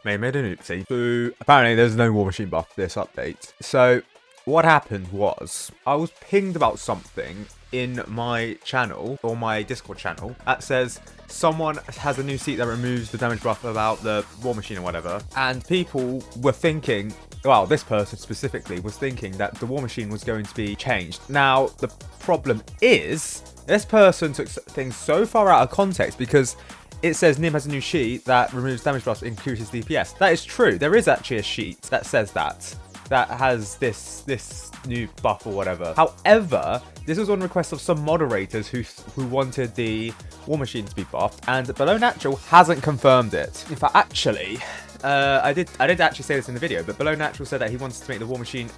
made an oopsie. So apparently there's no War Machine buff this update. So what happened was I was pinged about something in my channel or my Discord channel that says someone has a new seat that removes the damage buff about the War Machine or whatever. And people were thinking, well, this person specifically was thinking that the War Machine was going to be changed. Now, the problem is this person took things so far out of context because it says Nim has a new sheet that removes damage buffs, increases DPS. That is true. There is actually a sheet that says that has this new buff or whatever. However, this was on request of some moderators who wanted the War Machine to be buffed, and Below Natural hasn't confirmed it. In fact, actually, I did actually say this in the video, but Below Natural said that he wants to make the War Machine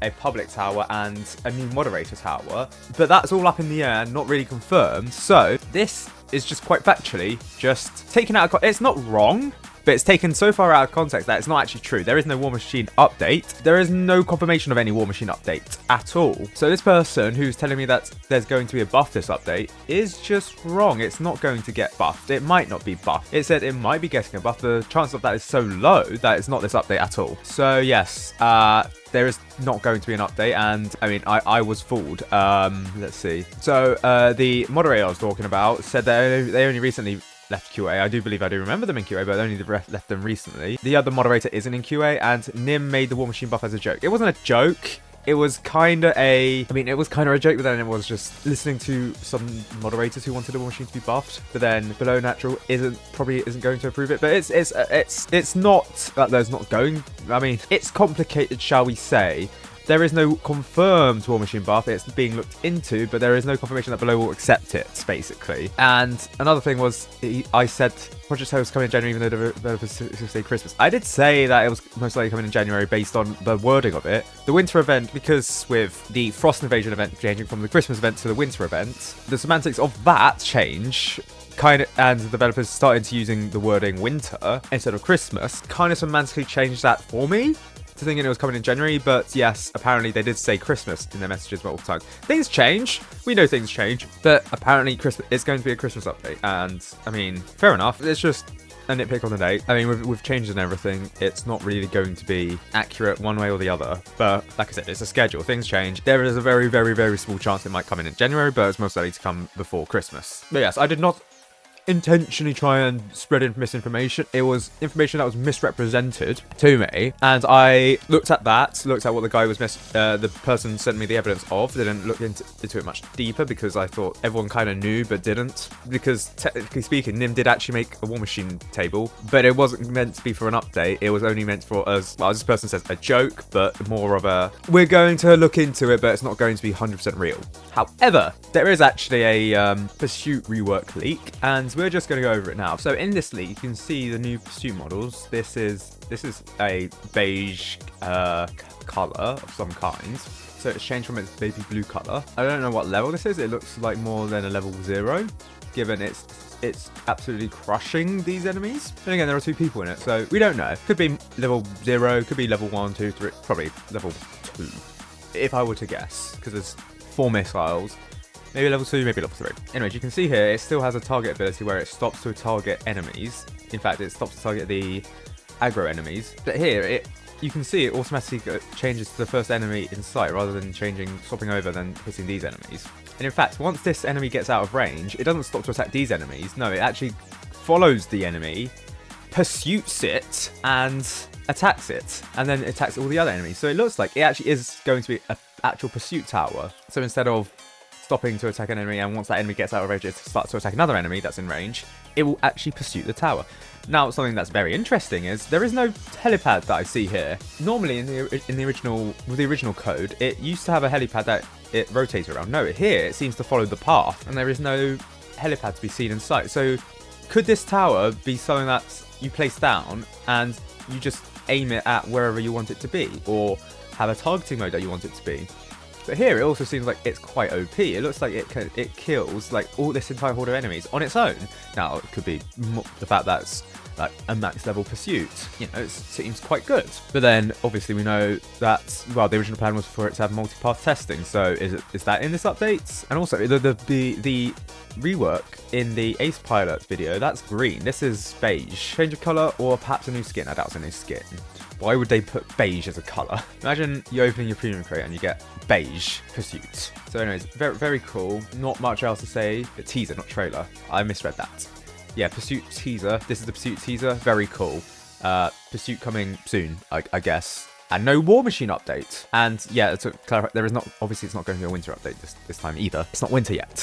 a public tower and a new moderator tower, but that's all up in the air and not really confirmed. So this is just quite factually just taken out of it's not wrong, but it's taken so far out of context that it's not actually true. There is no War Machine update. There is no confirmation of any War Machine update at all. So this person who's telling me that there's going to be a buff this update is just wrong. It's not going to get buffed. It might not be buffed. It said it might be getting a buff. The chance of that is so low that it's not this update at all. So yes, there is not going to be an update, and I mean, I was fooled. Let's see. So the moderator I was talking about said that they only recently left QA. I do believe I do remember them in QA, but only left them recently. The other moderator isn't in QA, and Nim made the War Machine buff as a joke. It wasn't a joke. It was kind of a joke, but then it was just listening to some moderators who wanted the War Machine to be buffed. But then Below Natural probably isn't going to approve it. But it's not that there's not going. I mean, it's complicated, shall we say. There is no confirmed War Machine buff. It's being looked into, but there is no confirmation that Below will accept it, basically. And another thing was, I said Project Tail was coming in January, even though the developers say Christmas. I did say that it was most likely coming in January based on the wording of it. The winter event, because with the Frost Invasion event changing from the Christmas event to the winter event, the semantics of that change and the developers started to using the wording winter instead of Christmas, kind of semantically changed that for me, to thinking it was coming in January. But yes, apparently they did say Christmas in their messages multiple times. Things change. We know things change, but apparently it's going to be a Christmas update. And I mean, fair enough. It's just a nitpick on the date. I mean, with changes and everything, it's not really going to be accurate one way or the other. But like I said, it's a schedule. Things change. There is a very, very, very small chance it might come in January, but it's most likely to come before Christmas. But yes, I did not intentionally try and spread misinformation. It was information that was misrepresented to me, and I looked at what the guy was the person sent me the evidence of. Didn't look into it much deeper because I thought everyone kind of knew but didn't, because technically speaking, Nim did actually make a War Machine table, but it wasn't meant to be for an update. It was only meant for, as this person says, a joke, but more of a, we're going to look into it, but it's not going to be 100% real. However, there is actually a Pursuit rework leak, and we're just going to go over it now. So in this leak, you can see the new Pursuit models. This is a beige color of some kind. So it's changed from its baby blue color. I don't know what level this is. It looks like more than a level 0, given it's absolutely crushing these enemies. And again, there are 2 people in it, so we don't know. Could be level 0, could be level 1, 2, 3, probably level 2, if I were to guess, because there's 4 missiles. Maybe level 2, maybe level 3. Anyways, you can see here, it still has a target ability where it stops to target enemies. In fact, it stops to target the aggro enemies. But here, you can see it automatically changes to the first enemy in sight rather than swapping over then hitting these enemies. And in fact, once this enemy gets out of range, it doesn't stop to attack these enemies. No, it actually follows the enemy, pursues it, and attacks it. And then attacks all the other enemies. So it looks like it actually is going to be an actual pursuit tower. So instead of stopping to attack an enemy, and once that enemy gets out of range, it starts to attack another enemy that's in range, it will actually pursue the tower. Now, something that's very interesting is there is no helipad that I see here. Normally, in the original code, it used to have a helipad that it rotates around. No, here it seems to follow the path, and there is no helipad to be seen in sight. So, could this tower be something that you place down and you just aim it at wherever you want it to be, or have a targeting mode that you want it to be? But here it also seems like it's quite OP. It looks like it kills like all this entire horde of enemies on its own. Now it could be the fact that like a max level pursuit. You know, it seems quite good. But then obviously we know that, well, the original plan was for it to have multipath testing. So is that in this update? And also the rework in the Ace Pilot video, that's green. This is beige. Change of color or perhaps a new skin. I doubt it's a new skin. Why would they put beige as a color? Imagine you opening your premium crate and you get beige pursuit. So anyways, very, very cool. Not much else to say. A teaser, not trailer. I misread that. Yeah, pursuit teaser. This is the pursuit teaser. Very cool. Pursuit coming soon, I guess. And no War Machine update. And yeah, to clarify, there is not, obviously it's not going to be a winter update this time either. It's not winter yet.